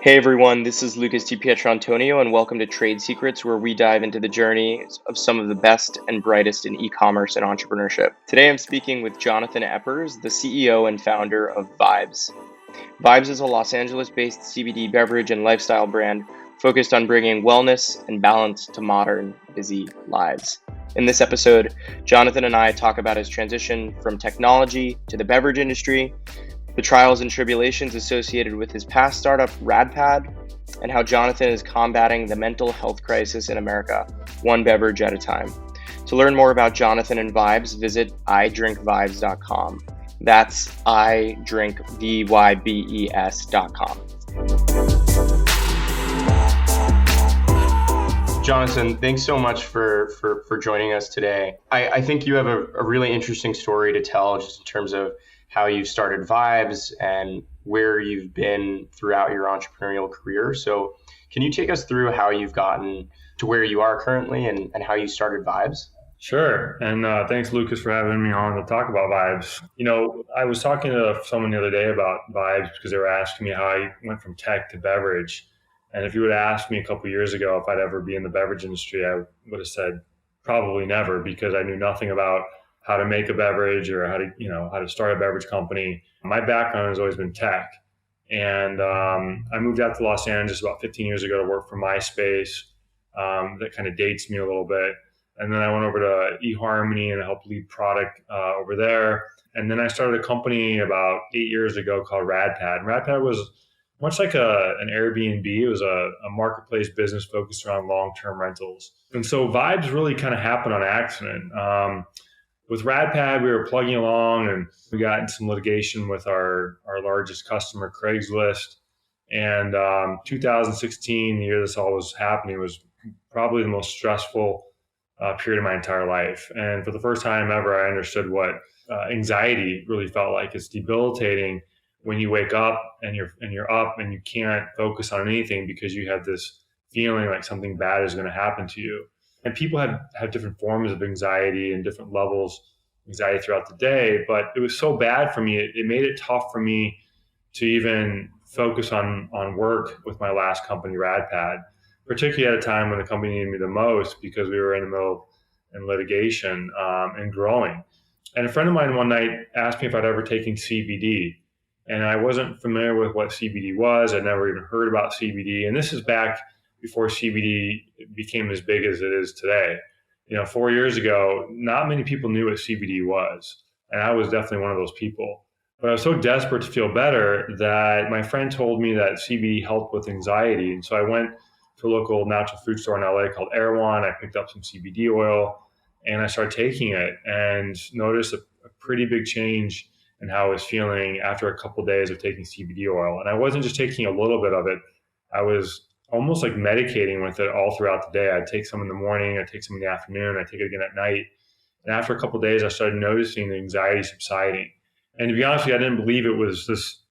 Hey everyone, this is Lucas DiPietrantonio, and welcome to Trade Secrets, where we dive into the journeys of some of the best and brightest in e-commerce and entrepreneurship. Today I'm speaking with Jonathan Eppers, the CEO and founder of VYBES. VYBES is a Los Angeles-based CBD beverage and lifestyle brand focused on bringing wellness and balance to modern, busy lives. In this episode, Jonathan and I talk about his transition from technology to the beverage industry, the trials and tribulations associated with his past startup, Radpad, and how Jonathan is combating the mental health crisis in America, one beverage at a time. To learn more about Jonathan and VYBES, visit idrinkvibes.com. That's idrinkvybes.com. Jonathan, thanks so much for joining us today. I think you have a really interesting story to tell just in terms of how you started VYBES and where you've been throughout your entrepreneurial career. So can you take us through how you've gotten to where you are currently and how you started VYBES? Sure. And thanks, Lucas, for having me on to talk about VYBES. You know, I was talking to someone the other day about VYBES because they were asking me how I went from tech to beverage. And if you would have asked me a couple of years ago if I'd ever be in the beverage industry, I would have said probably never, because I knew nothing about how to make a beverage or how to start a beverage company. My background has always been tech. And I moved out to Los Angeles about 15 years ago to work for MySpace. That kind of dates me a little bit. And then I went over to eHarmony and I helped lead product over there. And then I started a company about 8 years ago called Radpad. And Radpad was much like an Airbnb. It was a marketplace business focused around long-term rentals. And so VYBES really kind of happened on accident. With Radpad, we were plugging along and we got in some litigation with our largest customer, Craigslist. And 2016, the year this all was happening, was probably the most stressful period of my entire life. And for the first time ever, I understood what anxiety really felt like. It's debilitating when you wake up and you're up and you can't focus on anything because you have this feeling like something bad is going to happen to you. And people have different forms of anxiety and different levels of anxiety throughout the day. But it was so bad for me, it made it tough for me to even focus on work with my last company, Radpad, particularly at a time when the company needed me the most because we were in the middle of litigation and growing. And a friend of mine one night asked me if I'd ever taken CBD. And I wasn't familiar with what CBD was. I'd never even heard about CBD. And this is back before CBD became as big as it is today. 4 years ago, not many people knew what CBD was. And I was definitely one of those people. But I was so desperate to feel better that my friend told me that CBD helped with anxiety. And so I went to a local natural food store in LA called Erewhon. I picked up some CBD oil and I started taking it and noticed a pretty big change in how I was feeling after a couple of days of taking CBD oil. And I wasn't just taking a little bit of it. I was almost like medicating with it all throughout the day. I'd take some in the morning, I'd take some in the afternoon, I'd take it again at night. And after a couple of days, I started noticing the anxiety subsiding. And to be honest with you, I didn't believe it was this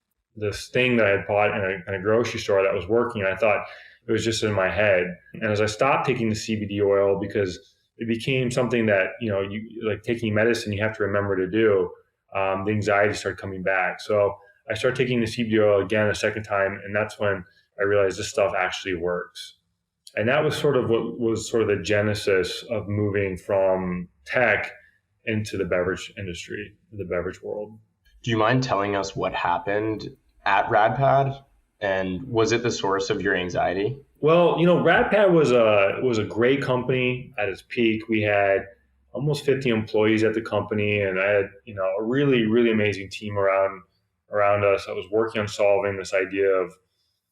thing that I had bought in a grocery store that was working. I thought it was just in my head. And as I stopped taking the CBD oil, because it became something that, you like taking medicine, you have to remember to do, the anxiety started coming back. So I started taking the CBD oil again a second time, and that's when I realized this stuff actually works. And that was sort of what was sort of the genesis of moving from tech into the beverage industry, the beverage world. Do you mind telling us what happened at Radpad? And was it the source of your anxiety? Well, Radpad was a great company at its peak. We had almost 50 employees at the company, and I had, a really, really amazing team around us. I was working on solving this idea of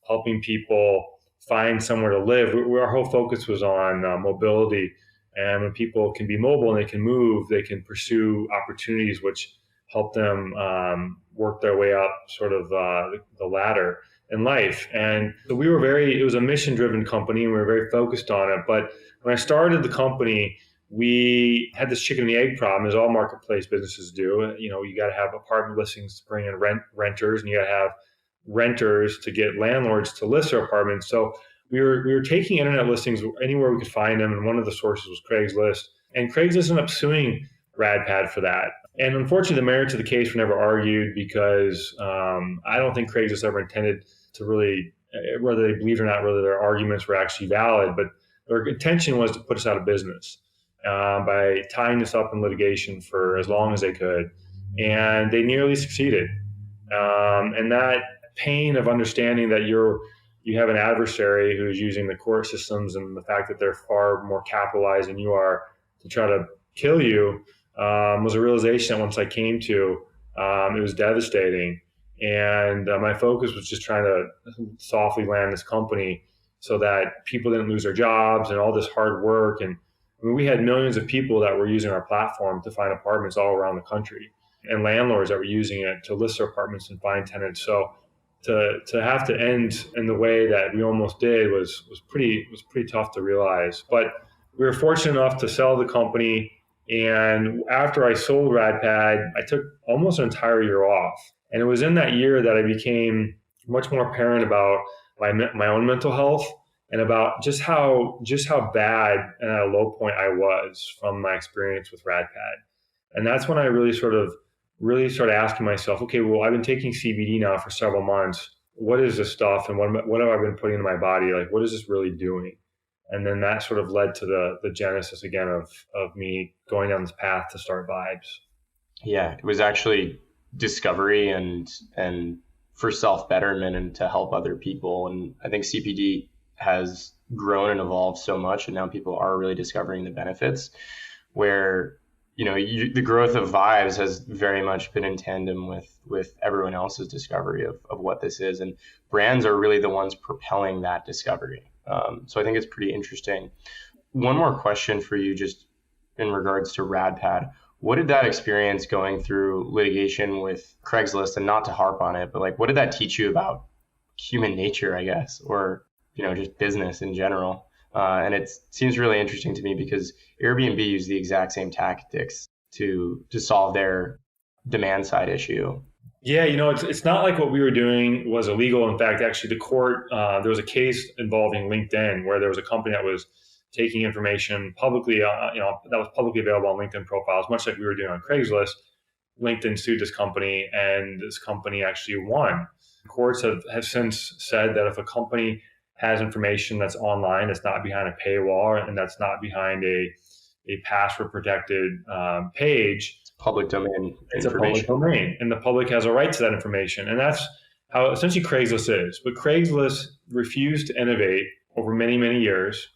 helping people find somewhere to live. Our whole focus was on mobility. And when people can be mobile and they can move, they can pursue opportunities which help them work their way up sort of the ladder in life. And so it was a mission-driven company, and we were very focused on it. But when I started the company, we had this chicken and the egg problem, as all marketplace businesses do. You got to have apartment listings to bring in renters, and you got to have renters to get landlords to list their apartments. So we were taking internet listings anywhere we could find them, and one of the sources was Craigslist. And Craigslist ended up suing Radpad for that. And unfortunately, the merits of the case were never argued because I don't think Craigslist ever intended to really whether they believed or not, whether their arguments were actually valid, but their intention was to put us out of business by tying us up in litigation for as long as they could. And they nearly succeeded. And that pain of understanding that you have an adversary who's using the court systems and the fact that they're far more capitalized than you are to try to kill you was a realization that once I came to, it was devastating. And my focus was just trying to softly land this company so that people didn't lose their jobs and all this hard work. And I mean, we had millions of people that were using our platform to find apartments all around the country, and landlords that were using it to list their apartments and find tenants. So to have to end in the way that we almost did was pretty tough to realize. But we were fortunate enough to sell the company. And after I sold Radpad, I took almost an entire year off. And it was in that year that I became much more apparent about my own mental health and about just how bad and at a low point I was from my experience with Radpad. And that's when I really started asking myself, okay, well, I've been taking CBD now for several months. What is this stuff, and what have I been putting in my body? Like, what is this really doing? And then that sort of led to the genesis again of me going down this path to start VYBES. Yeah, it was actually discovery and for self-betterment and to help other people. And I think CBD has grown and evolved so much, and now people are really discovering the benefits, where the growth of VYBES has very much been in tandem with everyone else's discovery of what this is. And brands are really the ones propelling that discovery. So I think it's pretty interesting. One more question for you, just in regards to Radpad. What did that experience going through litigation with Craigslist, and not to harp on it, but like, what did that teach you about human nature, I guess, or, just business in general? And it seems really interesting to me because Airbnb used the exact same tactics to solve their demand side issue. Yeah, it's not like what we were doing was illegal. In fact, actually, the court, there was a case involving LinkedIn where there was a company that was taking information publicly, that was publicly available on LinkedIn profiles, much like we were doing on Craigslist. LinkedIn sued this company, and this company actually won. Courts have since said that if a company has information that's online, that's not behind a paywall, and that's not behind a password protected page, it's public domain. It's a public domain, and the public has a right to that information. And that's how essentially Craigslist is. But Craigslist refused to innovate over many, many years.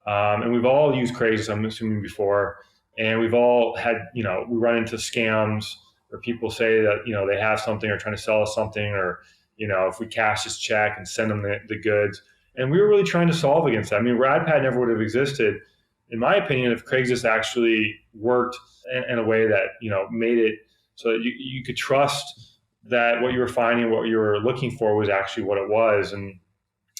And we've all used Craigslist, I'm assuming, before. And we've all had, we run into scams where people say that, they have something or trying to sell us something, or, if we cash this check and send them the goods. And we were really trying to solve against that. I mean, Radpad never would have existed, in my opinion, if Craigslist actually worked in a way that, made it so that you could trust that what you were finding, what you were looking for was actually what it was. And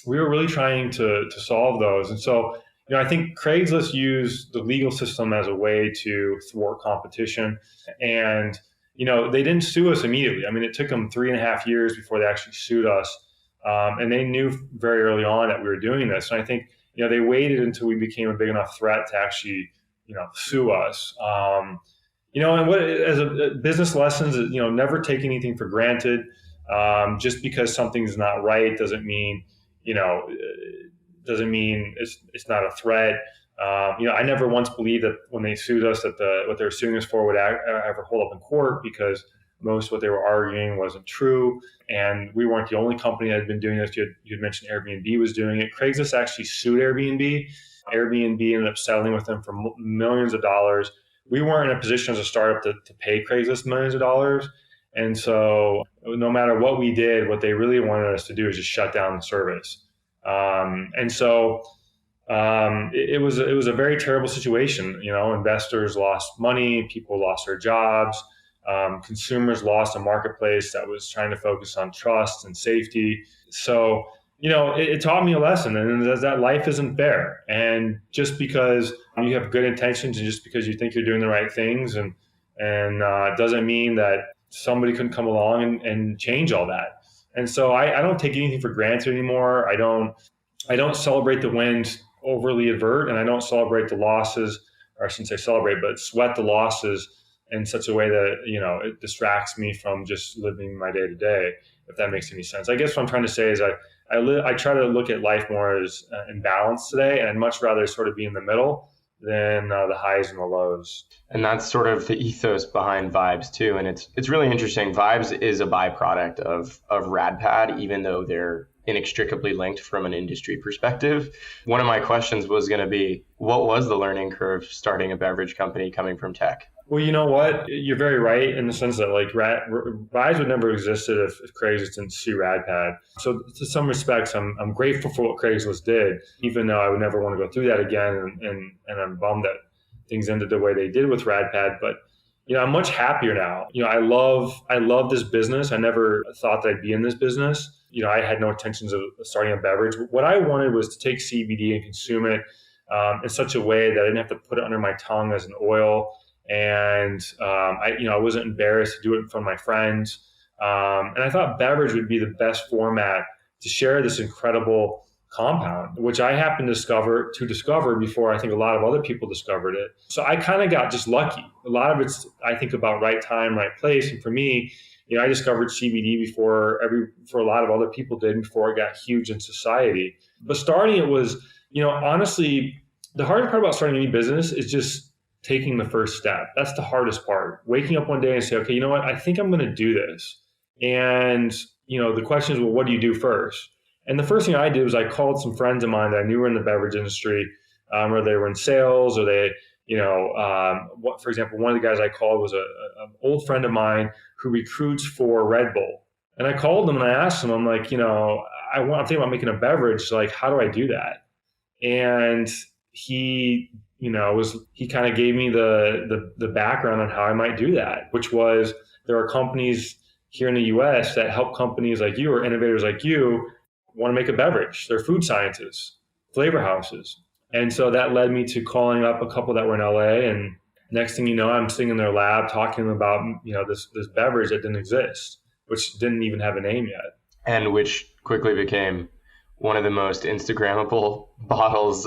we were really trying to solve those. And so, I think Craigslist used the legal system as a way to thwart competition. And, they didn't sue us immediately. I mean, it took them 3.5 years before they actually sued us. And they knew very early on that we were doing this. And I think, they waited until we became a big enough threat to actually, sue us. And what, as a business lessons, never take anything for granted. Just because something's not right doesn't mean, it's not a threat. I never once believed that when they sued us that what they were suing us for would ever hold up in court, because most of what they were arguing wasn't true. And we weren't the only company that had been doing this. You had mentioned Airbnb was doing it. Craigslist actually sued Airbnb. Airbnb ended up settling with them for millions of dollars. We weren't in a position as a startup to pay Craigslist millions of dollars. And so no matter what we did, what they really wanted us to do is just shut down the service. And so it was a very terrible situation. Investors lost money, people lost their jobs. Consumers lost a marketplace that was trying to focus on trust and safety. So, it taught me a lesson, and that life isn't fair. And just because you have good intentions and just because you think you're doing the right things, and doesn't mean that somebody couldn't come along and change all that. And so I don't take anything for granted anymore. I don't celebrate the wins overly avert, and I don't celebrate the losses, or I shouldn't say celebrate, but sweat the losses in such a way that, it distracts me from just living my day to day, if that makes any sense. I guess what I'm trying to say is I I try to look at life more as in balance today, and I'd much rather sort of be in the middle than the highs and the lows. And that's sort of the ethos behind VYBES too. And it's really interesting. VYBES is a byproduct of Radpad, even though they're inextricably linked from an industry perspective. One of my questions was going to be, what was the learning curve starting a beverage company coming from tech? Well, you know what? You're very right in the sense that like VYBES would never existed if Craigslist didn't see Radpad. So to some respects, I'm grateful for what Craigslist did, even though I would never want to go through that again. And I'm bummed that things ended the way they did with Radpad. But I'm much happier now. I love this business. I never thought that I'd be in this business. I had no intentions of starting a beverage. What I wanted was to take CBD and consume it in such a way that I didn't have to put it under my tongue as an oil. And I wasn't embarrassed to do it in front of my friends. And I thought beverage would be the best format to share this incredible compound, which I happened to discover before I think a lot of other people discovered it. So I kind of got just lucky. A lot of it's, I think, about right time, right place. And for me, I discovered CBD before a lot of other people did, before it got huge in society. But starting it was, honestly, the hardest part about starting any business is just taking the first step. That's the hardest part. Waking up one day and say, okay, you know what? I think I'm going to do this. And, the question is, well, what do you do first? And the first thing I did was I called some friends of mine that I knew were in the beverage industry, or they were in sales, or they, for example, one of the guys I called was an old friend of mine who recruits for Red Bull. And I called him and I asked him, I'm like, I'm thinking about making a beverage. Like, how do I do that? And he kind of gave me the background on how I might do that, which was there are companies here in the US that help companies like you or innovators like you want to make a beverage. They're food scientists, flavor houses. And so that led me to calling up a couple that were in LA. And next thing you know, I'm sitting in their lab talking about, this beverage that didn't exist, which didn't even have a name yet. And which quickly became one of the most Instagrammable bottles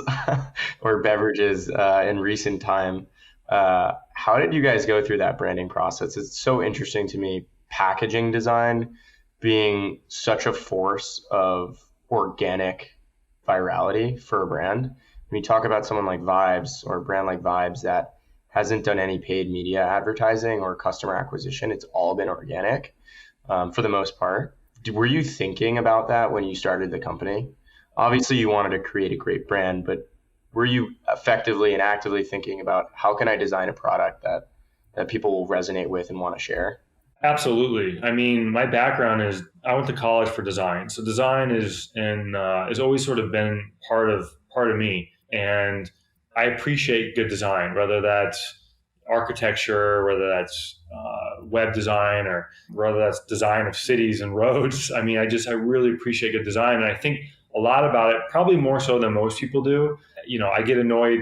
or beverages in recent time. How did you guys go through that branding process? It's so interesting to me, packaging design being such a force of organic virality for a brand. When you talk about someone like VYBES or a brand like VYBES that hasn't done any paid media advertising or customer acquisition, it's all been organic for the most part. Were you thinking about that when you started the company? Obviously, you wanted to create a great brand, but were you effectively and actively thinking about how can I design a product that people will resonate with and want to share? Absolutely. I mean, my background is I went to college for design. So design is always sort of been part of me. And I appreciate good design, whether that's architecture, whether that's web design, or whether that's design of cities and roads. I mean, I really appreciate good design. And I think a lot about it, probably more so than most people do. I get annoyed,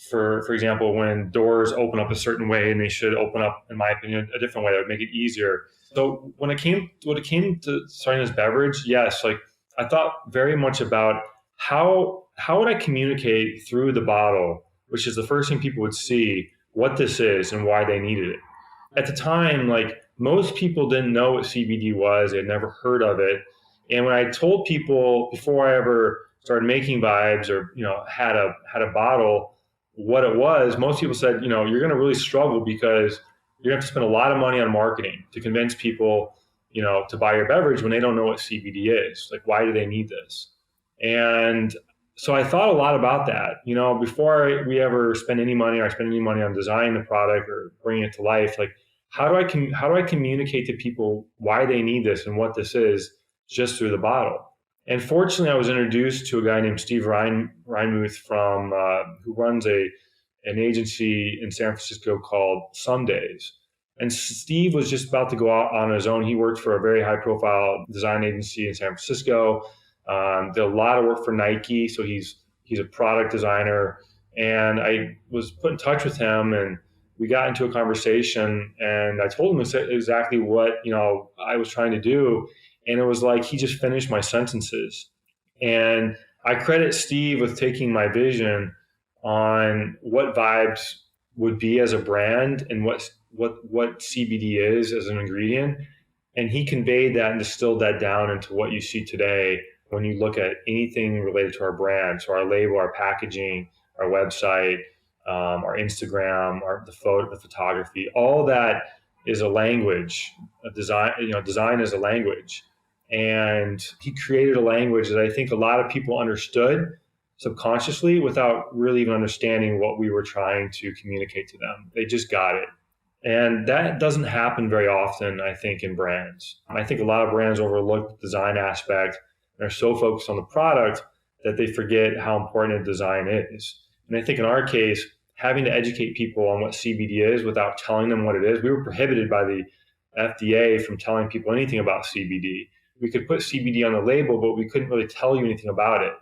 for example, when doors open up a certain way and they should open up, in my opinion, a different way that would make it easier. So when it came to starting this beverage, yes, like I thought very much about how would I communicate through the bottle, which is the first thing people would see, what this is and why they needed it. At the time, like most people didn't know what CBD was. They had never heard of it. And when I told people before I ever started making VYBES or, had a bottle, what it was, most people said, you're going to really struggle because you're going to have to spend a lot of money on marketing to convince people, to buy your beverage when they don't know what CBD is. Like, why do they need this? And so I thought a lot about that, before we ever spend any money or I spend any money on designing the product or bringing it to life. Like, how do I communicate to people why they need this and what this is just through the bottle? And fortunately, I was introduced to a guy named Steve Reinmuth from who runs an agency in San Francisco called Some Days. And Steve was just about to go out on his own. He worked for a very high-profile design agency in San Francisco. Did a lot of work for Nike, so he's a product designer. And I was put in touch with him, and we got into a conversation. And I told him exactly what I was trying to do. And it was like he just finished my sentences. And I credit Steve with taking my vision on what VYBES would be as a brand and what CBD is as an ingredient. And he conveyed that and distilled that down into what you see today, when you look at anything related to our brand. So our label, our packaging, our website, our Instagram, the photography, all that is a language. A design, design is a language. And he created a language that I think a lot of people understood subconsciously without really even understanding what we were trying to communicate to them. They just got it. And that doesn't happen very often, I think, in brands. I think a lot of brands overlook the design aspect and are so focused on the product that they forget how important a design is. And I think in our case, having to educate people on what CBD is without telling them what it is, we were prohibited by the FDA from telling people anything about CBD. We could put CBD on the label, but we couldn't really tell you anything about it.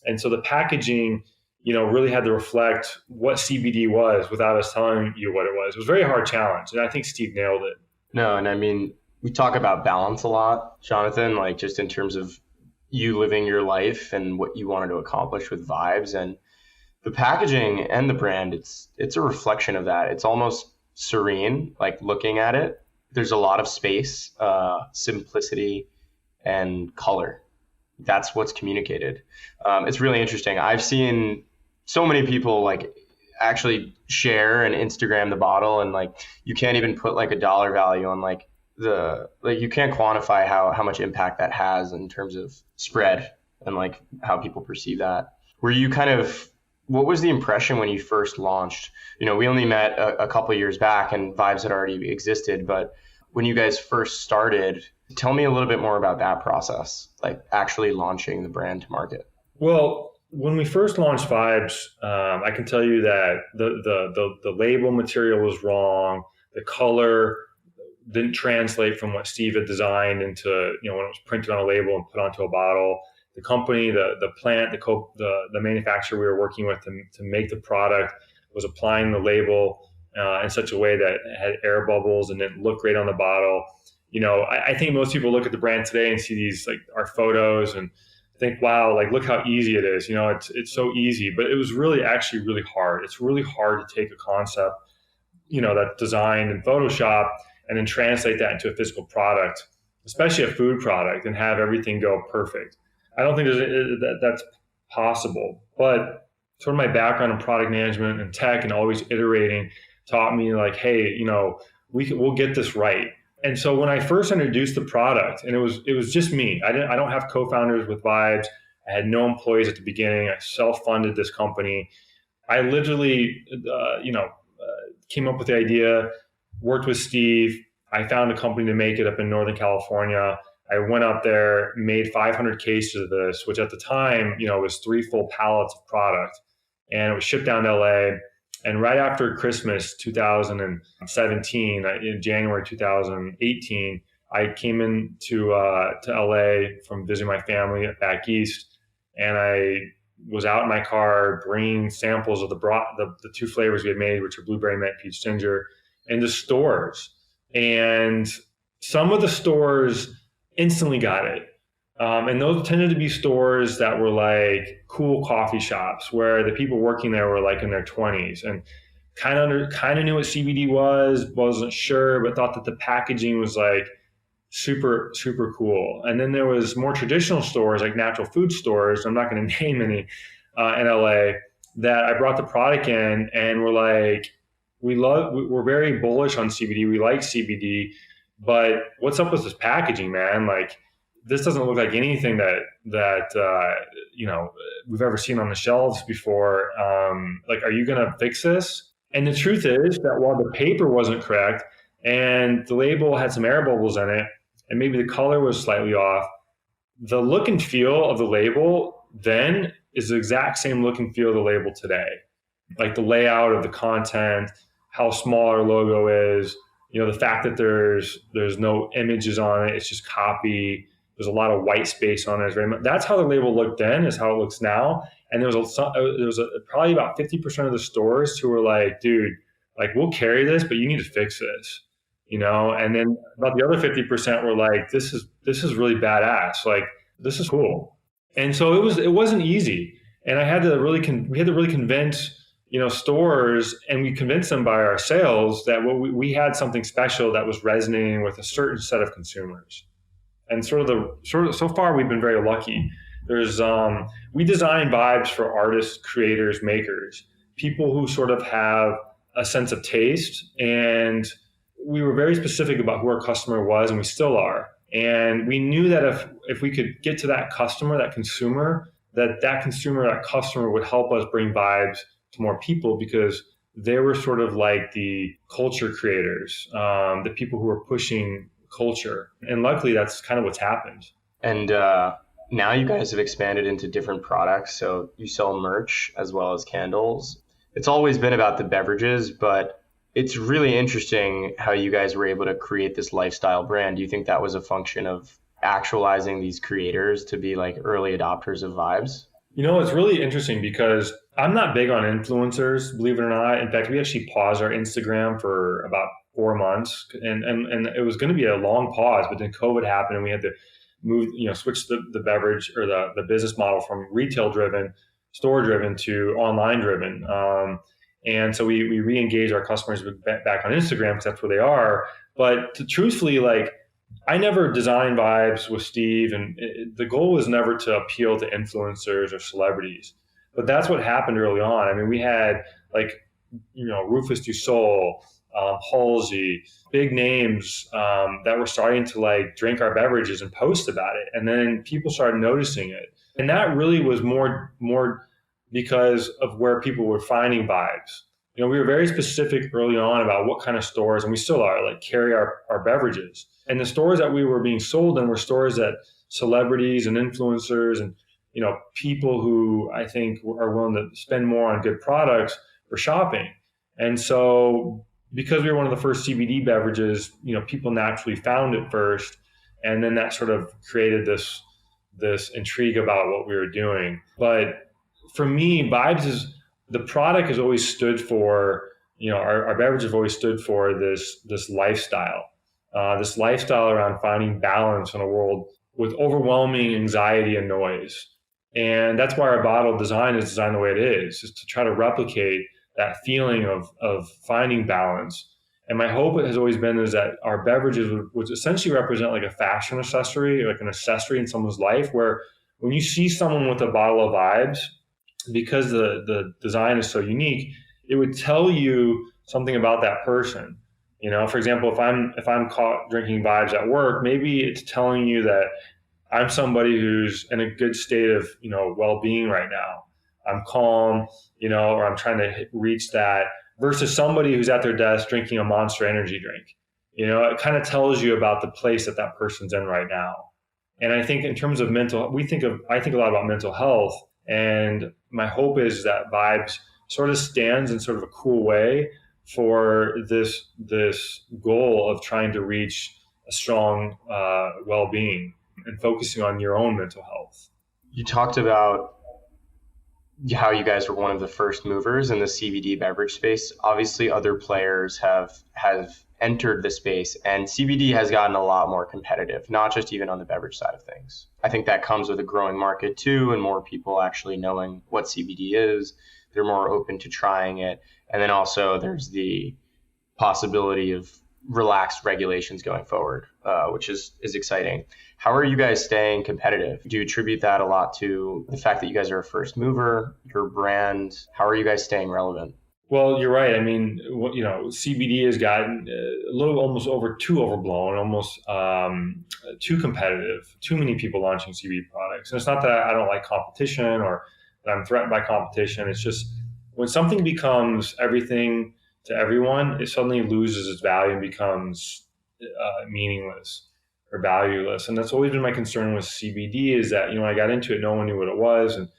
And so the packaging, really had to reflect what CBD was without us telling you what it was. It was a very hard challenge, and I think Steve nailed it. No, and I mean, we talk about balance a lot, Jonathan, like just in terms of you living your life and what you wanted to accomplish with VYBES, and the packaging and the brand, it's a reflection of that. It's almost serene, like looking at it. There's a lot of space, simplicity, and color. That's what's communicated. It's really interesting. I've seen so many people like actually share and Instagram the bottle, and like you can't even put like a dollar value on like you can't quantify how much impact that has in terms of spread and like how people perceive that. Were you what was the impression when you first launched? We only met a couple of years back and VYBES had already existed, but when you guys first started, tell me a little bit more about that process, like actually launching the brand to market. Well, when we first launched VYBES, I can tell you that the label material was wrong. The color didn't translate from what Steve had designed into, when it was printed on a label and put onto a bottle. The company, the plant, the manufacturer we were working with to make the product was applying the label in such a way that it had air bubbles and didn't look great on the bottle. I think most people look at the brand today and see these like our photos and think, wow, like look how easy it is. It's so easy, but it was actually really hard. It's really hard to take a concept, that's designed in Photoshop and then translate that into a physical product, especially a food product, and have everything go perfect. I don't think that's possible, but sort of my background in product management and tech and always iterating taught me like, hey, we'll get this right. And so when I first introduced the product, and it was just me, I don't have co-founders with VYBES. I had no employees at the beginning. I self-funded this company. I literally, came up with the idea, worked with Steve. I found a company to make it up in Northern California. I went up there, made 500 cases of this, which at the time, was 3 full pallets of product, and it was shipped down to LA. And right after Christmas 2017, in January 2018, I came into to LA from visiting my family back east, and I was out in my car bringing samples of the 2 flavors we had made, which are blueberry mint, peach ginger, into stores. And some of the stores instantly got it. And those tended to be stores that were like cool coffee shops where the people working there were like in their 20s and kind of knew what CBD was, wasn't sure, but thought that the packaging was like super, super cool. And then there was more traditional stores like natural food stores, I'm not going to name any, in LA, that I brought the product in and were like, we're very bullish on CBD. We like CBD, but what's up with this packaging, man? Like, this doesn't look like anything that we've ever seen on the shelves before. Like, are you going to fix this? And the truth is that while the paper wasn't correct and the label had some air bubbles in it and maybe the color was slightly off, the look and feel of the label then is the exact same look and feel of the label today. Like the layout of the content, how small our logo is, the fact that there's no images on it, it's just copy. There's a lot of white space on it. That's how the label looked then, is how it looks now. And there was probably about 50% of the stores who were like, dude, like we'll carry this, but you need to fix this, And then about the other 50% were like, this is really badass. Like, this is cool. And so it wasn't easy. And we had to really convince, stores, and we convinced them by our sales that we had something special that was resonating with a certain set of consumers. And so far we've been very lucky. There's we design vibes for artists, creators, makers, people who sort of have a sense of taste. And we were very specific about who our customer was, and we still are. And we knew that if we could get to that customer, that consumer, that customer would help us bring vibes to more people, because they were sort of like the culture creators, the people who were pushing culture. And luckily, that's kind of what's happened. And now you guys have expanded into different products. So you sell merch as well as candles. It's always been about the beverages, but it's really interesting how you guys were able to create this lifestyle brand. Do you think that was a function of actualizing these creators to be like early adopters of vibes? It's really interesting because I'm not big on influencers, believe it or not. In fact, we actually paused our Instagram for about 4 months, and it was going to be a long pause, but then COVID happened and we had to switch the beverage or the business model from retail driven, store driven to online driven. And so we re-engage our customers back on Instagram because that's where they are. But truthfully, like, I never designed vibes with Steve, and the goal was never to appeal to influencers or celebrities. But that's what happened early on. I mean, we had Rufus Du Sol, Halsey, big names that were starting to like drink our beverages and post about it, and then people started noticing it, and that really was more because of where people were finding vibes. We were very specific early on about what kind of stores, and we still are, like, carry our beverages. And the stores that we were being sold in were stores that celebrities and influencers and people who I think are willing to spend more on good products were shopping. And so because we were one of the first CBD beverages, people naturally found it first, and then that sort of created this intrigue about what we were doing. But for me, the product has always stood for, our beverage have always stood for this lifestyle around finding balance in a world with overwhelming anxiety and noise. And that's why our bottle design is designed the way it is to try to replicate that feeling of finding balance. And my hope has always been is that our beverages would essentially represent like a fashion accessory, like an accessory in someone's life, where when you see someone with a bottle of vibes, because the design is so unique, it would tell you something about that person. For example, if I'm caught drinking vibes at work, maybe it's telling you that I'm somebody who's in a good state of, well-being right now. I'm calm, or I'm trying to reach that, versus somebody who's at their desk drinking a Monster Energy drink. It kind of tells you about the place that person's in right now. And I think in terms of I think a lot about mental health, and my hope is that Vibes sort of stands in sort of a cool way for this goal of trying to reach a strong well-being and focusing on your own mental health. You talked about how you guys were one of the first movers in the CBD beverage space. Obviously, other players have entered the space, and CBD has gotten a lot more competitive, not just even on the beverage side of things. I think that comes with a growing market too, and more people actually knowing what CBD is. They're more open to trying it. And then also there's the possibility of relaxed regulations going forward, which is exciting. How are you guys staying competitive? Do you attribute that a lot to the fact that you guys are a first mover, your brand? How are you guys staying relevant? Well, you're right. I mean, CBD has gotten a little almost too overblown, almost too competitive, too many people launching CBD products. And it's not that I don't like competition or that I'm threatened by competition. It's just when something becomes everything to everyone, it suddenly loses its value and becomes meaningless or valueless. And that's always been my concern with CBD is that, when I got into it, no one knew what it was. And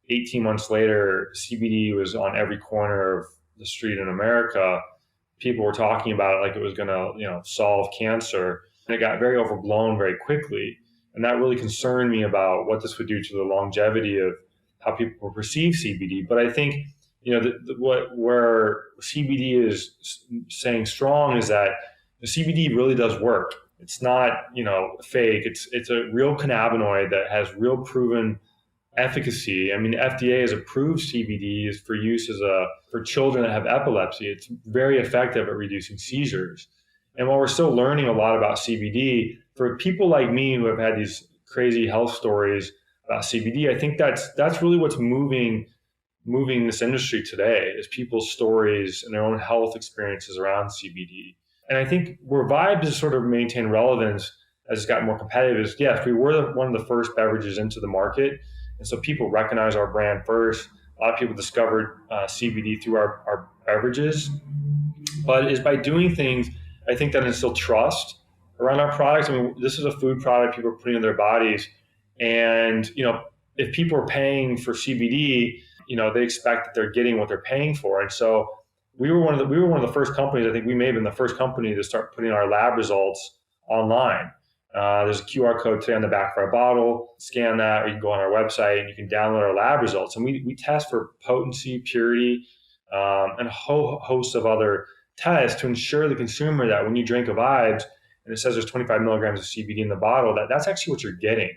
18 months later, CBD was on every corner of the street in America. People were talking about it like it was going to, solve cancer. And it got very overblown very quickly. And that really concerned me about what this would do to the longevity of how people perceive CBD. But I think, where CBD is saying strong is that the CBD really does work. It's not, fake. It's a real cannabinoid that has real proven efficacy. I mean, FDA has approved CBD for use for children that have epilepsy. It's very effective at reducing seizures. And while we're still learning a lot about CBD, for people like me who have had these crazy health stories about CBD. I think that's really what's moving this industry today is people's stories and their own health experiences around CBD. And I think where VYBES has sort of maintained relevance as it's gotten more competitive is, yes, we were one of the first beverages into the market. And so people recognize our brand first. A lot of people discovered CBD through our beverages. But is by doing things, I think that instill trust around our products. I mean, this is a food product people are putting in their bodies. And, if people are paying for CBD, they expect that they're getting what they're paying for. And so we were one of the first companies. I think we may have been the first company to start putting our lab results online. There's a QR code today on the back of our bottle. Scan that, or you can go on our website and you can download our lab results. And we test for potency, purity, and a whole host of other tests to ensure the consumer that when you drink a VYBES and it says there's 25 milligrams of CBD in the bottle, that's actually what you're getting.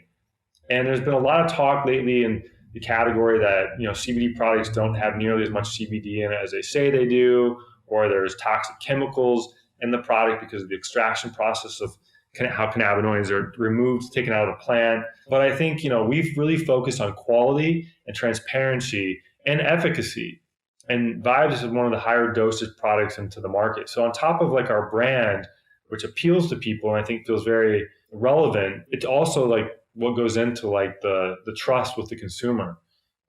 And there's been a lot of talk lately in the category that CBD products don't have nearly as much CBD in it as they say they do, or there's toxic chemicals in the product because of the extraction process of how cannabinoids are removed, taken out of the plant. But I think we've really focused on quality and transparency and efficacy. And VYBES is one of the higher dosage products into the market. So on top of like our brand, which appeals to people and I think feels very relevant, it's also like what goes into like the trust with the consumer.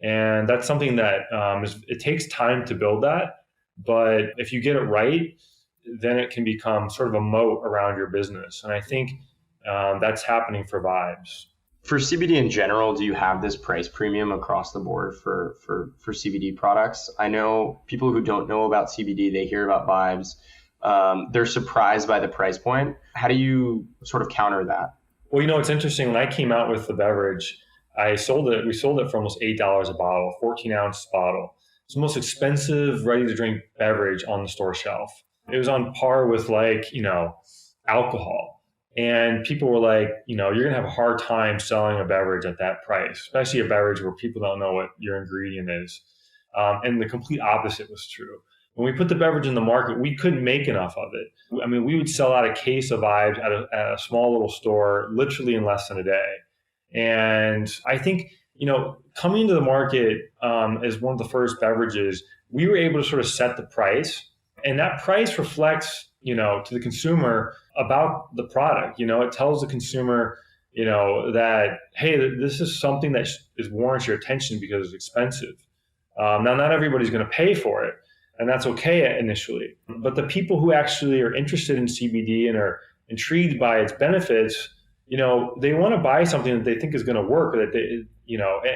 And that's something that it takes time to build that. But if you get it right, then it can become sort of a moat around your business. And I think that's happening for VYBES. For CBD in general, do you have this price premium across the board for CBD products? I know people who don't know about CBD, they hear about VYBES. They're surprised by the price point. How do you sort of counter that? Well, it's interesting. When I came out with the beverage, we sold it for almost $8 a bottle, 14-ounce bottle. It's the most expensive ready-to-drink beverage on the store shelf. It was on par with alcohol. And people were like, you're going to have a hard time selling a beverage at that price, especially a beverage where people don't know what your ingredient is. And the complete opposite was true. When we put the beverage in the market, we couldn't make enough of it. I mean, we would sell out a case of VYBES at a small little store literally in less than a day. And I think, coming to the market as one of the first beverages, we were able to sort of set the price. And that price reflects, to the consumer about the product. It tells the consumer, that, hey, this is something that warrants your attention because it's expensive. Now, not everybody's going to pay for it. And that's okay initially. But the people who actually are interested in CBD and are intrigued by its benefits, they want to buy something that they think is going to work, or that they,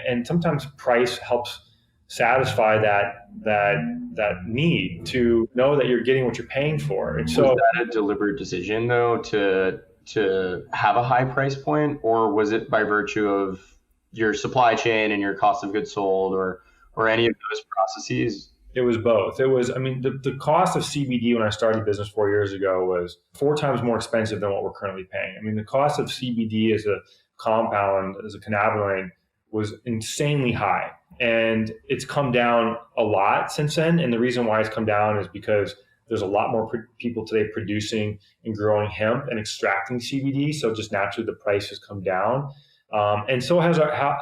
and sometimes price helps satisfy that need to know that you're getting what you're paying for. And so, was that a deliberate decision though to have a high price point, or was it by virtue of your supply chain and your cost of goods sold, or any of those processes? It was both. The cost of CBD when I started business 4 years ago was 4 times more expensive than what we're currently paying. The cost of CBD as a compound, as a cannabinoid, was insanely high. And it's come down a lot since then. And the reason why it's come down is because there's a lot more people today producing and growing hemp and extracting CBD. So just naturally the price has come down. And so has our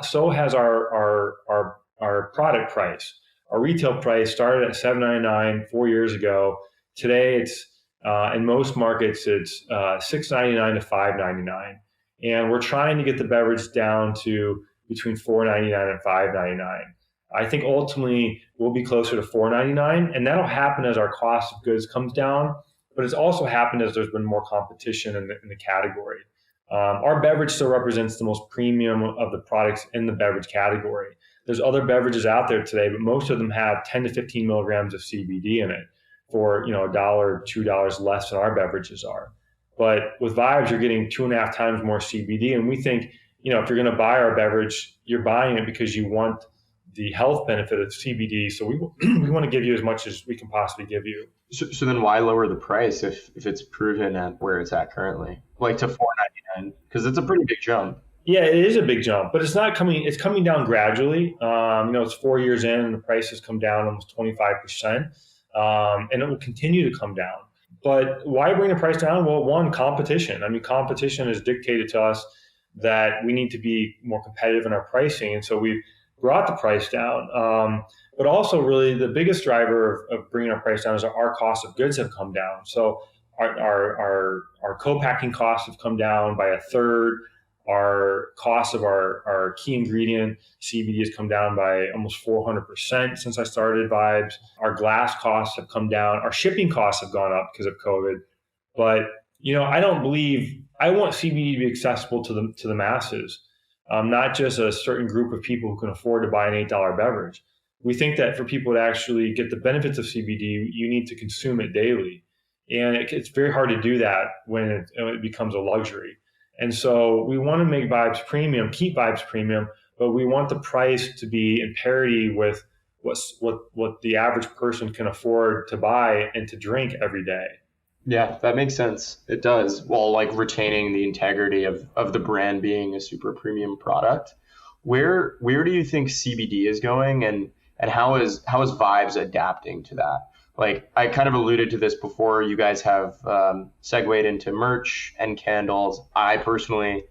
product price. Our retail price started at $7.99 4 years ago. Today, it's in most markets, it's $6.99 to $5.99, and we're trying to get the beverage down to between $4.99 and $5.99. I think ultimately we'll be closer to $4.99, and that'll happen as our cost of goods comes down. But it's also happened as there's been more competition in the category. Our beverage still represents the most premium of the products in the beverage category. There's other beverages out there today, but most of them have 10 to 15 milligrams of CBD in it for $1 or $2 less than our beverages are. But with VYBES, you're getting 2.5 times more CBD. And we think, if you're going to buy our beverage, you're buying it because you want the health benefit of CBD. So we want to give you as much as we can possibly give you. So then why lower the price if it's proven at where it's at currently, like to $4.99? Because it's a pretty big jump. Yeah, it is a big jump, but it's coming down gradually. It's 4 years in and the price has come down almost 25%. And it will continue to come down. But why bring the price down? Well, one, competition. Competition is dictated to us that we need to be more competitive in our pricing. And so we've brought the price down. But also really the biggest driver of bringing our price down is our cost of goods have come down. So our co-packing costs have come down by a third. Our cost of our key ingredient, CBD, has come down by almost 400% since I started VYBES. Our glass costs have come down. Our shipping costs have gone up because of COVID. But, I want CBD to be accessible to the masses, not just a certain group of people who can afford to buy an $8 beverage. We think that for people to actually get the benefits of CBD, you need to consume it daily. And it's very hard to do that when it becomes a luxury. And so we want to make VYBES premium, keep VYBES premium, but we want the price to be in parity with what the average person can afford to buy and to drink every day. Yeah, that makes sense. It does, while like retaining the integrity of the brand being a super premium product. Where do you think CBD is going, and how is VYBES adapting to that? Like, I kind of alluded to this before. You guys have segued into merch and candles. I personally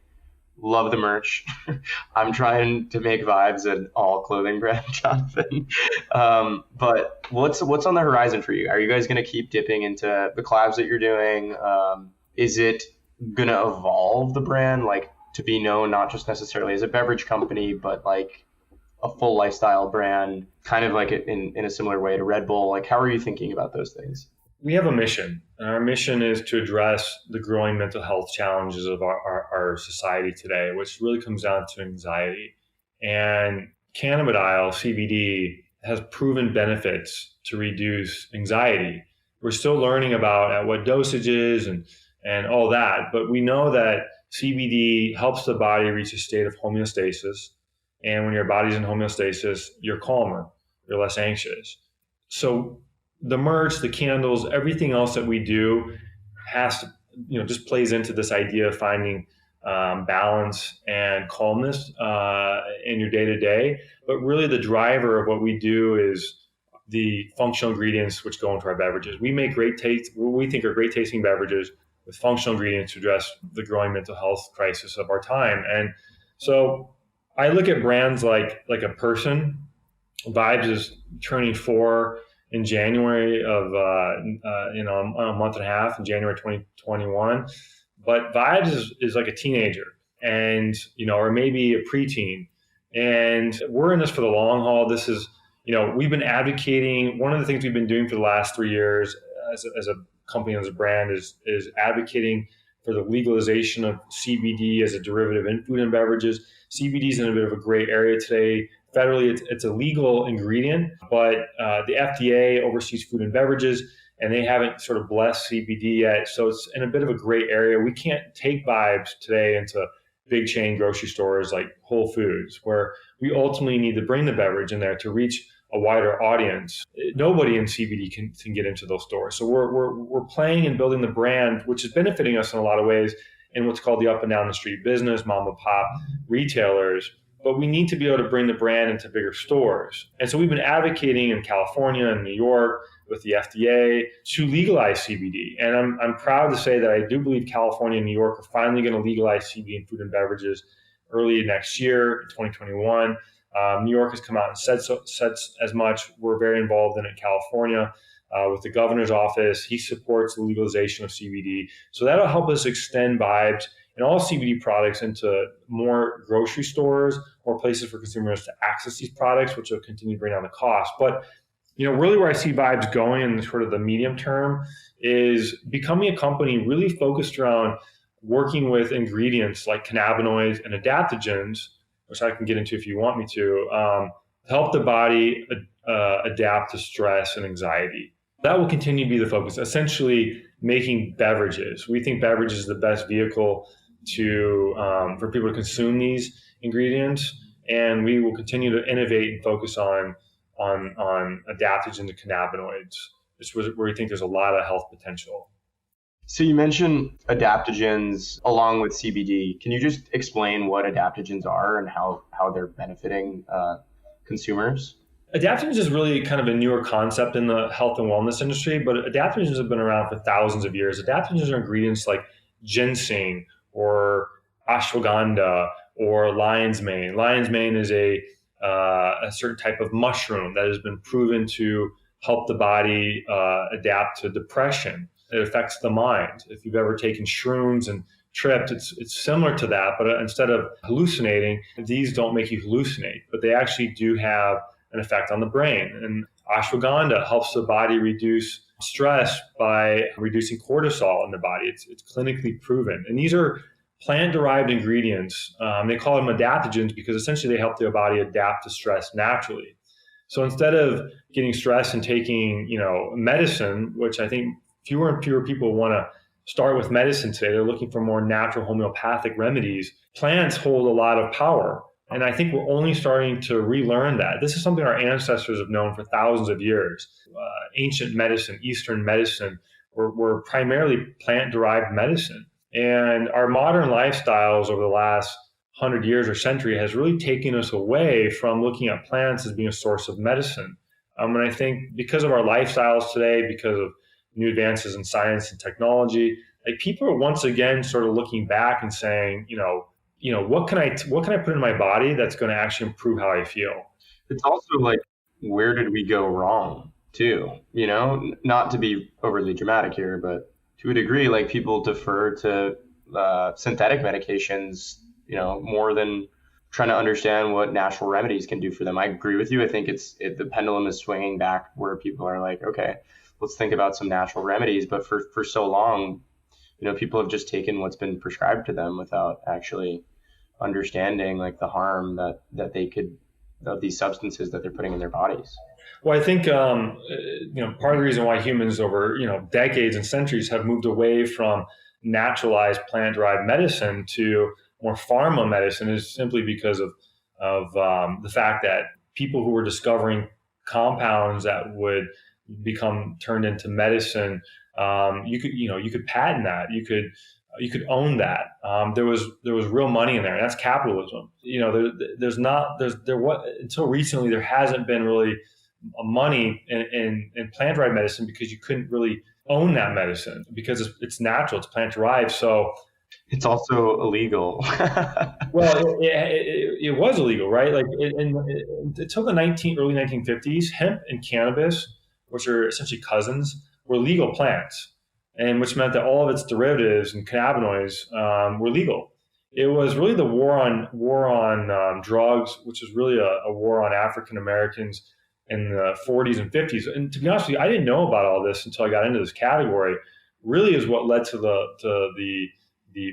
love the merch. I'm trying to make VYBES an all clothing brand, Jonathan. But what's on the horizon for you? Are you guys going to keep dipping into the collabs that you're doing? Is it going to evolve the brand, like to be known not just necessarily as a beverage company, but like a full lifestyle brand, kind of like in a similar way to Red Bull? Like, how are you thinking about those things? We have a mission, and our mission is to address the growing mental health challenges of our society today, which really comes down to anxiety. And cannabidiol, CBD, has proven benefits to reduce anxiety. We're still learning about at what dosages and all that, but we know that CBD helps the body reach a state of homeostasis. And when your body's in homeostasis, you're calmer, you're less anxious. So the merch, the candles, everything else that we do has to, just plays into this idea of finding balance and calmness in your day to day. But really the driver of what we do is the functional ingredients which go into our beverages. We make what we think are great tasting beverages with functional ingredients to address the growing mental health crisis of our time. And so I look at brands like a person. VYBES is turning 4 in January of a month and a half in January 2021. But VYBES is like a teenager, and or maybe a preteen, and we're in this for the long haul. This is we've been advocating. One of the things we've been doing for the last 3 years as a company, as a brand, is advocating for the legalization of CBD as a derivative in food and beverages. CBD is in a bit of a gray area today. Federally, it's a legal ingredient, but the FDA oversees food and beverages, and they haven't sort of blessed CBD yet. So it's in a bit of a gray area. We can't take VYBES today into big chain grocery stores like Whole Foods, where we ultimately need to bring the beverage in there to reach a wider audience. Nobody in CBD can get into those stores. So we're playing and building the brand, which is benefiting us in a lot of ways in what's called the up and down the street business, mom and pop retailers. But we need to be able to bring the brand into bigger stores. And so we've been advocating in California and New York with the FDA to legalize CBD. And I'm proud to say that I do believe California and New York are finally going to legalize CBD in food and beverages early next year, 2021. New York has come out and said as much. We're very involved in it in California with the governor's office. He supports the legalization of CBD. So that'll help us extend VYBES and all CBD products into more grocery stores, more places for consumers to access these products, which will continue to bring down the cost. But really where I see VYBES going in sort of the medium term is becoming a company really focused around working with ingredients like cannabinoids and adaptogens, which I can get into if you want me to help the body adapt to stress and anxiety. That will continue to be the focus, essentially making beverages. We think beverages is the best vehicle for people to consume these ingredients, and we will continue to innovate and focus on adaptogens and cannabinoids, which was where we think there's a lot of health potential. So you mentioned adaptogens along with CBD. Can you just explain what adaptogens are and how they're benefiting consumers? Adaptogens is really kind of a newer concept in the health and wellness industry, but adaptogens have been around for thousands of years. Adaptogens are ingredients like ginseng or ashwagandha or lion's mane. Lion's mane is a certain type of mushroom that has been proven to help the body adapt to depression. It affects the mind. If you've ever taken shrooms and tripped, it's similar to that, but instead of hallucinating, these don't make you hallucinate, but they actually do have an effect on the brain. And ashwagandha helps the body reduce stress by reducing cortisol in the body. It's clinically proven. And these are plant-derived ingredients. They call them adaptogens because essentially they help their body adapt to stress naturally. So instead of getting stressed and taking, medicine, which I think fewer and fewer people want to start with medicine today, they're looking for more natural homeopathic remedies. Plants hold a lot of power. And I think we're only starting to relearn that. This is something our ancestors have known for thousands of years. Ancient medicine, Eastern medicine, were primarily plant-derived medicine. And our modern lifestyles over the last 100 years or century has really taken us away from looking at plants as being a source of medicine. And I think because of our lifestyles today, because of new advances in science and technology, like people are once again sort of looking back and saying, what can I put in my body that's going to actually improve how I feel? It's also like, where did we go wrong too? Not to be overly dramatic here, but to a degree, like people defer to synthetic medications, more than trying to understand what natural remedies can do for them. I agree with you. I think the pendulum is swinging back where people are like, okay, let's think about some natural remedies. But for so long, people have just taken what's been prescribed to them without actually understanding like the harm that they could, of these substances that they're putting in their bodies. Well, I think part of the reason why humans over decades and centuries have moved away from naturalized plant-derived medicine to more pharma medicine is simply because of the fact that people who were discovering compounds that would become turned into medicine, you could patent that, you could own that. There was real money in there, and that's capitalism. Until recently there hasn't been really money in plant-derived medicine because you couldn't really own that medicine because it's natural, it's plant-derived. So it's also illegal. Well, it was illegal, right? Like until the early 1950s, hemp and cannabis, which are essentially cousins, were legal plants, and which meant that all of its derivatives and cannabinoids were legal. It was really the war on drugs, which was really a war on African Americans in the 40s and 50s. And to be honest with you, I didn't know about all this until I got into this category. Really, is what led to the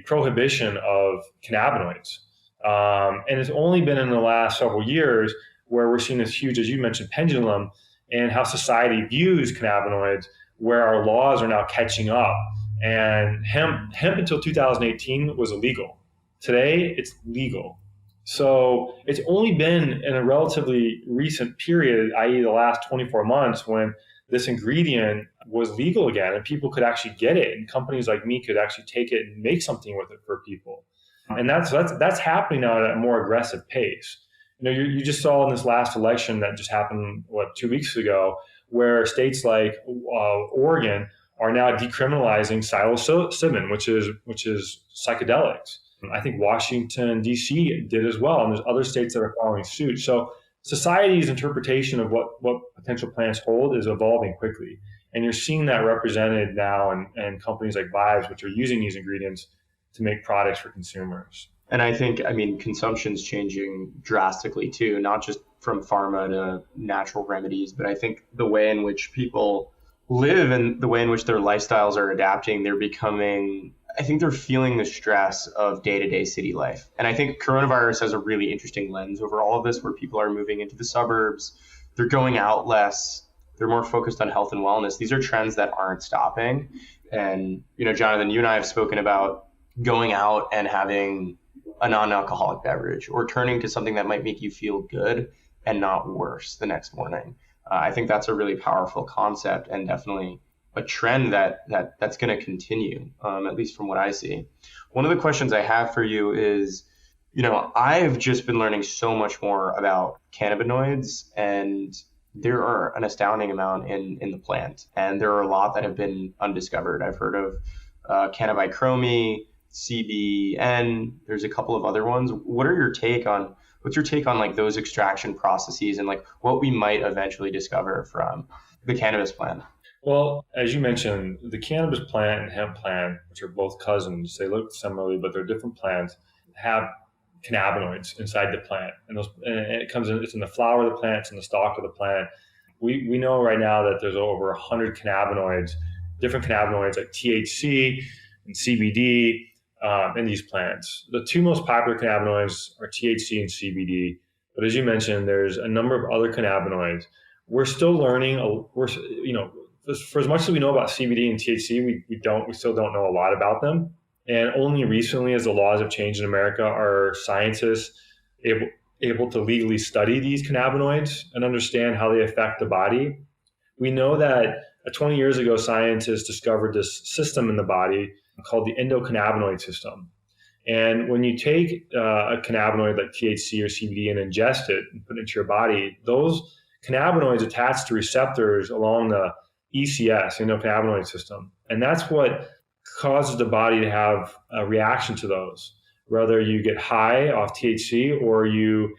prohibition of cannabinoids. And it's only been in the last several years where we're seeing this huge, as you mentioned, pendulum and how society views cannabinoids, where our laws are now catching up. And hemp until 2018 was illegal. Today, it's legal. So it's only been in a relatively recent period, i.e. the last 24 months, when this ingredient was legal again and people could actually get it, and companies like me could actually take it and make something with it for people. And that's happening now at a more aggressive pace. You just saw in this last election that just happened 2 weeks ago, where states like Oregon are now decriminalizing psilocybin, which is psychedelics. I think Washington D.C. did as well, and there's other states that are following suit. So society's interpretation of what potential plants hold is evolving quickly. And you're seeing that represented now in companies like VYBES, which are using these ingredients to make products for consumers. And I think, consumption's changing drastically too, not just from pharma to natural remedies, but I think the way in which people live and the way in which their lifestyles are adapting, they're feeling the stress of day-to-day city life. And I think coronavirus has a really interesting lens over all of this, where people are moving into the suburbs, they're going out less, they're more focused on health and wellness. These are trends that aren't stopping. And, Jonathan, you and I have spoken about going out and having a non-alcoholic beverage or turning to something that might make you feel good and not worse the next morning. I think that's a really powerful concept and definitely a trend that's going to continue, at least from what I see. One of the questions I have for you is, I've just been learning so much more about cannabinoids, and there are an astounding amount in the plant, and there are a lot that have been undiscovered. I've heard of cannabichrome, CBN. There's a couple of other ones. What's your take on like those extraction processes and like what we might eventually discover from the cannabis plant? Well, as you mentioned, the cannabis plant and hemp plant, which are both cousins, they look similarly, but they're different plants, have cannabinoids inside the plant. It's in the flower of the plant, it's in the stalk of the plant. We know right now that there's over 100 cannabinoids, different cannabinoids like THC and CBD in these plants. The two most popular cannabinoids are THC and CBD, but as you mentioned, there's a number of other cannabinoids. We're still learning. For as much as we know about CBD and THC, we still don't know a lot about them. And only recently, as the laws have changed in America, are scientists able to legally study these cannabinoids and understand how they affect the body. We know that 20 years ago, scientists discovered this system in the body called the endocannabinoid system. And when you take a cannabinoid like THC or CBD and ingest it and put it into your body, those cannabinoids attach to receptors along the ECS, endocannabinoid system. And that's what causes the body to have a reaction to those. Whether you get high off THC or you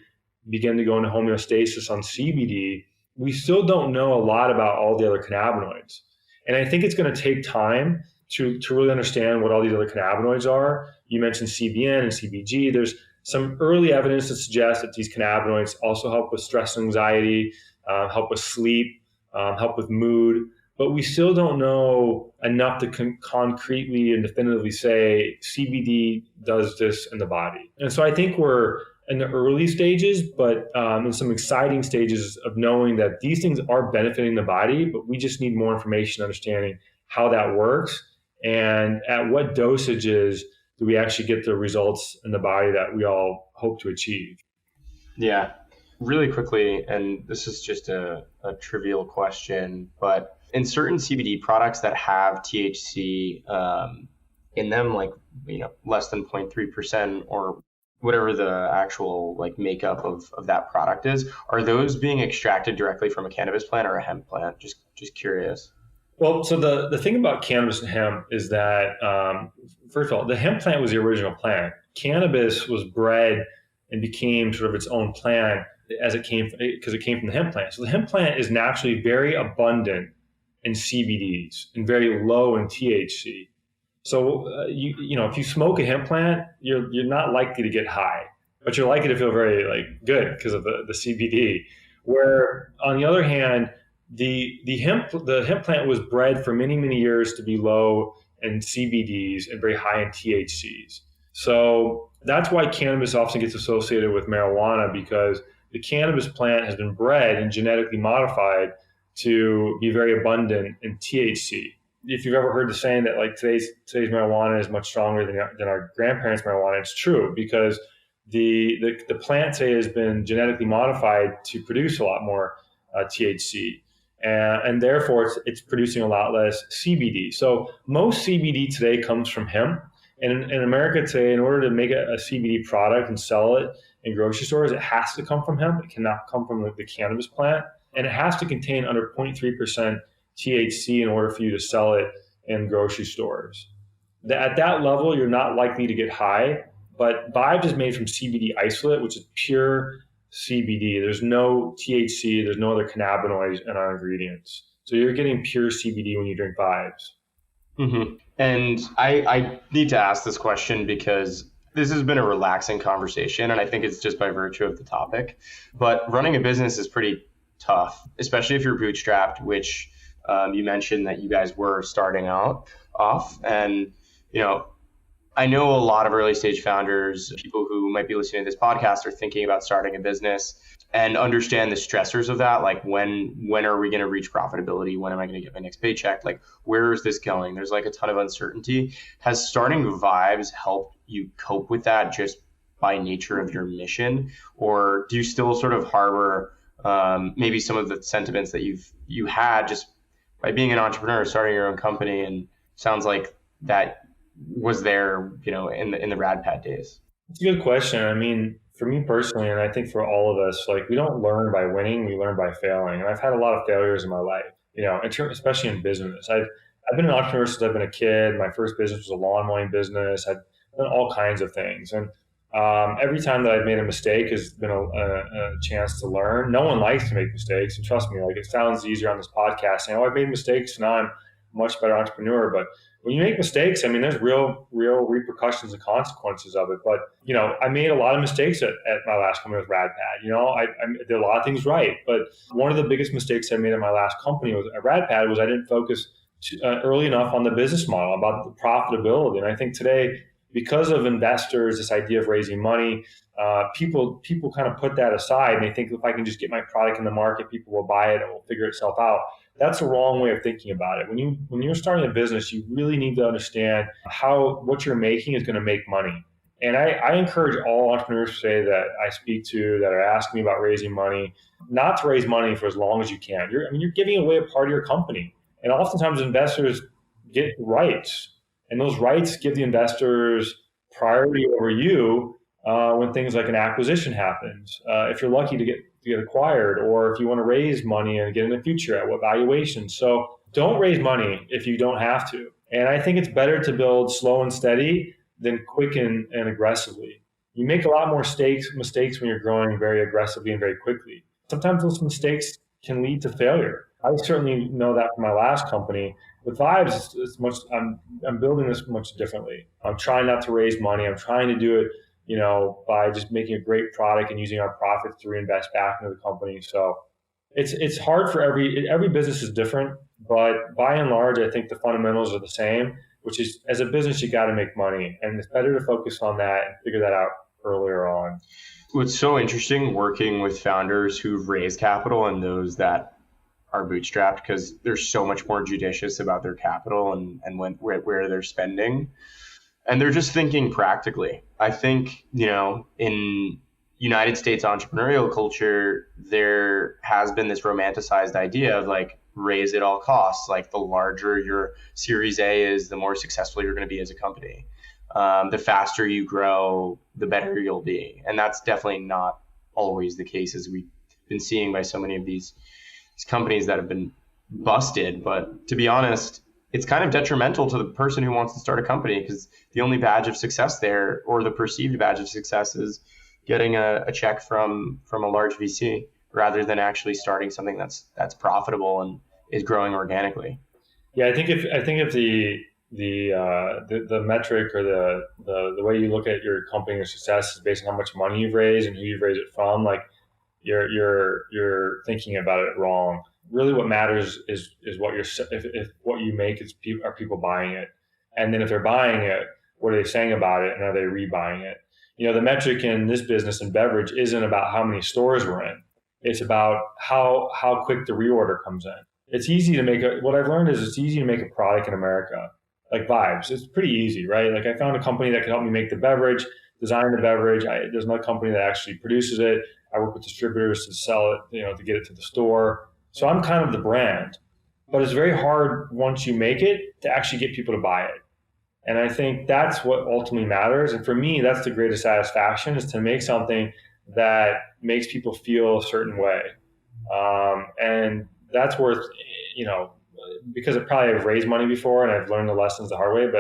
begin to go into homeostasis on CBD, we still don't know a lot about all the other cannabinoids. And I think it's going to take time to really understand what all these other cannabinoids are. You mentioned CBN and CBG. There's some early evidence that suggests that these cannabinoids also help with stress and anxiety, help with sleep, help with mood. But we still don't know enough to concretely and definitively say CBD does this in the body. And so I think we're in the early stages, but in some exciting stages of knowing that these things are benefiting the body, but we just need more information understanding how that works and at what dosages do we actually get the results in the body that we all hope to achieve. Yeah, really quickly, and this is just a trivial question, but in certain CBD products that have THC in them, like less than 0.3% or whatever the actual like makeup of that product is, are those being extracted directly from a cannabis plant or a hemp plant? Just curious. Well, so the thing about cannabis and hemp is that, first of all, the hemp plant was the original plant. Cannabis was bred and became sort of its own plant because it came from the hemp plant. So the hemp plant is naturally very abundant in CBDs and very low in THC. So if you smoke a hemp plant, you're not likely to get high, but you're likely to feel very good because of the CBD. Where on the other hand, the hemp plant was bred for many, many years to be low in CBDs and very high in THCs. So that's why cannabis often gets associated with marijuana, because the cannabis plant has been bred and genetically modified to be very abundant in THC. If you've ever heard the saying that today's marijuana is much stronger than our grandparents' marijuana, it's true, because the plant today has been genetically modified to produce a lot more THC. And therefore it's producing a lot less CBD. So most CBD today comes from hemp. And in America today, in order to make a CBD product and sell it in grocery stores, it has to come from hemp. It cannot come from the cannabis plant. And it has to contain under 0.3% THC in order for you to sell it in grocery stores. At that level, you're not likely to get high. But VYBES is made from CBD isolate, which is pure CBD. There's no THC, there's no other cannabinoids in our ingredients. So you're getting pure CBD when you drink VYBES. Mm-hmm. And I need to ask this question because this has been a relaxing conversation, and I think it's just by virtue of the topic. But running a business is pretty tough, especially if you're bootstrapped, which you mentioned that you guys were starting out off. And, I know a lot of early stage founders, people who might be listening to this podcast, are thinking about starting a business and understand the stressors of that. Like when are we going to reach profitability? When am I going to get my next paycheck? Like, where is this going? There's a ton of uncertainty. Has starting VYBES helped you cope with that just by nature of your mission? Or do you still sort of harbor maybe some of the sentiments that you had just by being an entrepreneur, starting your own company? And sounds like that was there, in the Radpad days? It's a good question. I mean, for me personally, and I think for all of us, we don't learn by winning, we learn by failing. And I've had a lot of failures in my life, especially in business. I've been an entrepreneur since I've been a kid. My first business was a lawn mowing business. I've done all kinds of things. And every time that I've made a mistake has been a chance to learn. No one likes to make mistakes. And trust me, like it sounds easier on this podcast saying, oh, I've made mistakes, now I'm a much better entrepreneur. But when you make mistakes, I mean, there's real repercussions and consequences of it. But, I made a lot of mistakes at my last company with Radpad. I did a lot of things right. But one of the biggest mistakes I made at my last company was at Radpad was I didn't focus early enough on the business model, about the profitability. And I think today, because of investors, this idea of raising money, people kind of put that aside and they think if I can just get my product in the market, people will buy it and it will figure itself out. That's the wrong way of thinking about it. When you're starting a business, you really need to understand how what you're making is going to make money. And I encourage all entrepreneurs to say that I speak to that are asking me about raising money, not to raise money for as long as you can. You're giving away a part of your company. And oftentimes investors get rights, and those rights give the investors priority over you when things like an acquisition happens. If you're lucky to get acquired, or if you want to raise money and get in the future, at what valuation. So don't raise money if you don't have to. And I think it's better to build slow and steady than quick and aggressively. You make a lot more mistakes when you're growing very aggressively and very quickly. Sometimes those mistakes can lead to failure. I certainly know that from my last company. With VYBES, I'm building this much differently. I'm trying not to raise money. I'm trying to do it, by just making a great product and using our profits to reinvest back into the company. So it's hard for every business is different, but by and large, I think the fundamentals are the same, which is as a business, you got to make money, and it's better to focus on that and figure that out earlier on. What's so interesting working with founders who've raised capital and those that are bootstrapped, because they're so much more judicious about their capital and where they're spending. And they're just thinking practically. I think, in United States entrepreneurial culture, there has been this romanticized idea of like raise at all costs. Like the larger your Series A is, the more successful you're going to be as a company. The faster you grow, the better you'll be. And that's definitely not always the case, as we've been seeing by so many of these companies that have been busted. But to be honest, it's kind of detrimental to the person who wants to start a company, because the only badge of success there, or the perceived badge of success, is getting a check from a large VC, rather than actually starting something that's profitable and is growing organically. Yeah, I think if the metric or the way you look at your company or success is based on how much money you've raised and who you've raised it from, like you're thinking about it wrong. Really, what matters is what if what you make is are people buying it, and then if they're buying it, what are they saying about it, and are they rebuying it? The metric in this business in beverage isn't about how many stores we're in. It's about how quick the reorder comes in. It's easy to make what I've learned is it's easy to make a product in America, like VYBES. It's pretty easy, right? Like I found a company that can help me make the beverage, design the beverage. There's another company that actually produces it. I work with distributors to sell it, to get it to the store. So I'm kind of the brand, but it's very hard once you make it to actually get people to buy it. And I think that's what ultimately matters. And for me, that's the greatest satisfaction, is to make something that makes people feel a certain way. And that's worth, because I probably have raised money before and I've learned the lessons the hard way,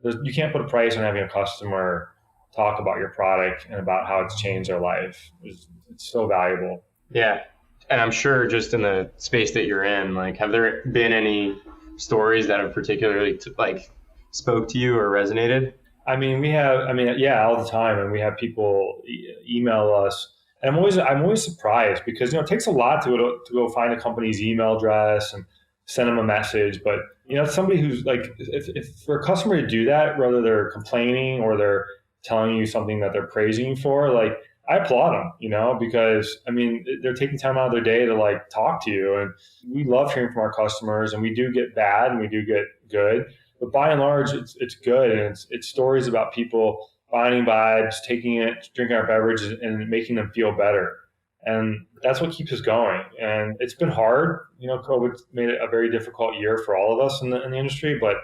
but you can't put a price on having a customer talk about your product and about how it's changed their life. It's so valuable. Yeah. And I'm sure just in the space that you're in, like, have there been any stories that have particularly spoke to you or resonated? Yeah, all the time. And we have people email us. And I'm always surprised, because, it takes a lot to go find a company's email address and send them a message. But, somebody who's like, if for a customer to do that, whether they're complaining or they're telling you something that they're praising you for, like, I applaud them, because they're taking time out of their day to talk to you. And we love hearing from our customers, and we do get bad and we do get good, but by and large, it's good. And it's stories about people finding VYBES, taking it, drinking our beverages, and making them feel better. And that's what keeps us going. And it's been hard. COVID made it a very difficult year for all of us in the industry, but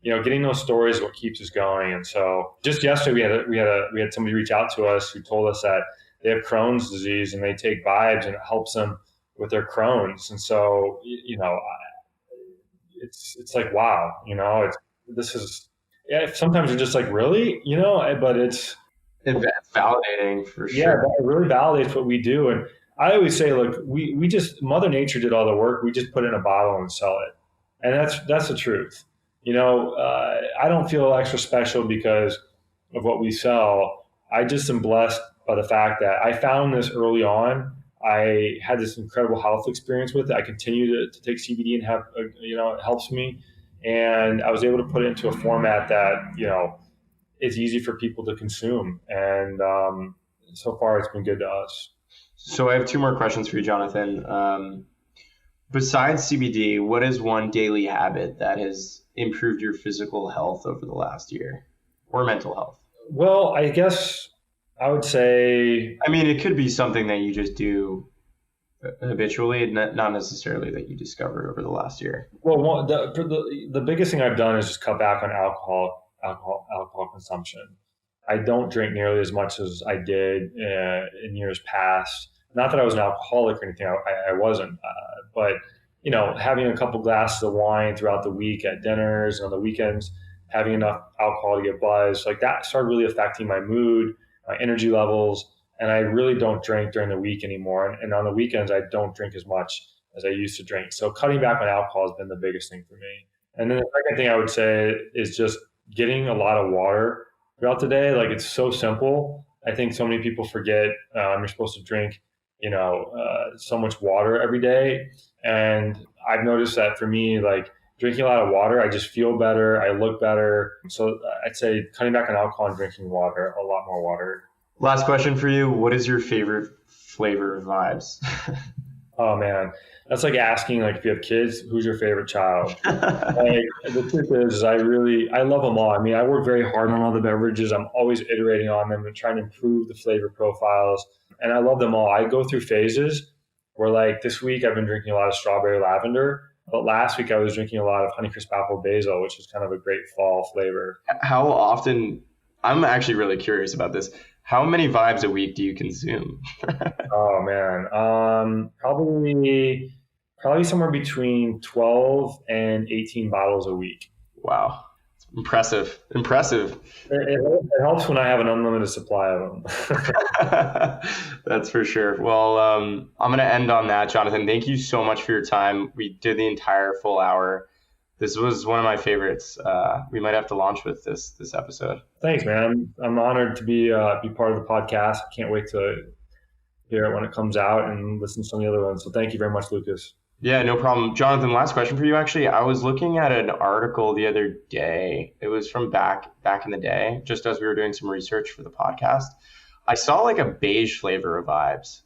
getting those stories is what keeps us going. And so just yesterday, we had somebody reach out to us who told us that they have Crohn's disease and they take VYBES and it helps them with their Crohn's. And so, it's like, wow, this is yeah, sometimes you're just like, really, but it's validating for yeah, sure. that really validates what we do. And I always say, look, we just Mother Nature did all the work. We just put it in a bottle and sell it, and that's the truth. I don't feel extra special because of what we sell. I just am blessed by the fact that I found this early on. I had this incredible health experience with it. I continue to take CBD and have, it helps me. And I was able to put it into a format that, is easy for people to consume. And so far, it's been good to us. So I have two more questions for you, Jonathan. Besides CBD, what is one daily habit that has improved your physical health over the last year, or mental health? Well, I guess I would say, I mean, it could be something that you just do habitually, not necessarily that you discovered over the last year. well, the biggest thing I've done is just cut back on alcohol consumption. I don't drink nearly as much as I did in years past. Not that I was an alcoholic or anything, I wasn't. But having a couple glasses of wine throughout the week at dinners and on the weekends, having enough alcohol to get buzzed, like that started really affecting my mood, my energy levels. And I really don't drink during the week anymore. And on the weekends, I don't drink as much as I used to drink. So cutting back on alcohol has been the biggest thing for me. And then the second thing I would say is just getting a lot of water throughout the day. Like, it's so simple. I think so many people forget you're supposed to drink, so much water every day. And I've noticed that for me, like drinking a lot of water, I just feel better. I look better. So I'd say cutting back on alcohol and drinking water, a lot more water. Last question for you. What is your favorite flavor of VYBES? Oh man, that's like asking, like, if you have kids, who's your favorite child? Like, the truth is I love them all. I mean, I work very hard on all the beverages. I'm always iterating on them and trying to improve the flavor profiles. And I love them all. I go through phases where, like, this week I've been drinking a lot of strawberry lavender, but last week I was drinking a lot of Honeycrisp apple basil, which is kind of a great fall flavor. How often, I'm actually really curious about this. How many VYBES a week do you consume? Oh man, probably somewhere between 12 and 18 bottles a week. Wow. Impressive. It helps when I have an unlimited supply of them. That's for sure. Well, I'm going to end on that, Jonathan. Thank you so much for your time. We did the entire full hour. This was one of my favorites. We might have to launch with this episode. Thanks, man. I'm honored to be part of the podcast. I can't wait to hear it when it comes out and listen to some of the other ones. So thank you very much, Lucas. Yeah, no problem. Jonathan, last question for you, actually. I was looking at an article the other day. It was from back in the day, just as we were doing some research for the podcast. I saw like a beige flavor of VYBES,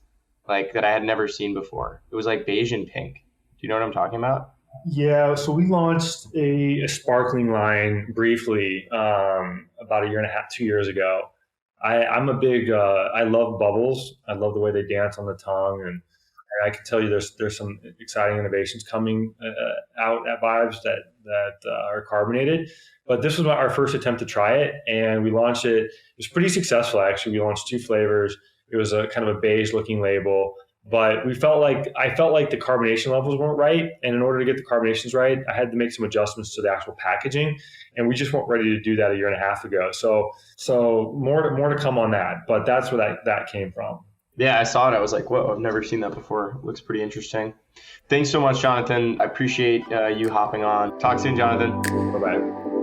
like that I had never seen before. It was like beige and pink. Do you know what I'm talking about? Yeah, so we launched a sparkling line briefly about a year and a half, 2 years ago. I'm a big, I love bubbles. I love the way they dance on the tongue. And I can tell you there's some exciting innovations coming out at VYBES that are carbonated. But this was our first attempt to try it, and we launched it. It was pretty successful, actually. We launched 2 flavors. It was a kind of a beige looking label. But I felt like the carbonation levels weren't right. And in order to get the carbonations right, I had to make some adjustments to the actual packaging. And we just weren't ready to do that a year and a half ago. So more to come on that. But that's where that came from. Yeah, I saw it. I was like, whoa, I've never seen that before. It looks pretty interesting. Thanks so much, Jonathan. I appreciate you hopping on. Talk soon, Jonathan. Bye-bye.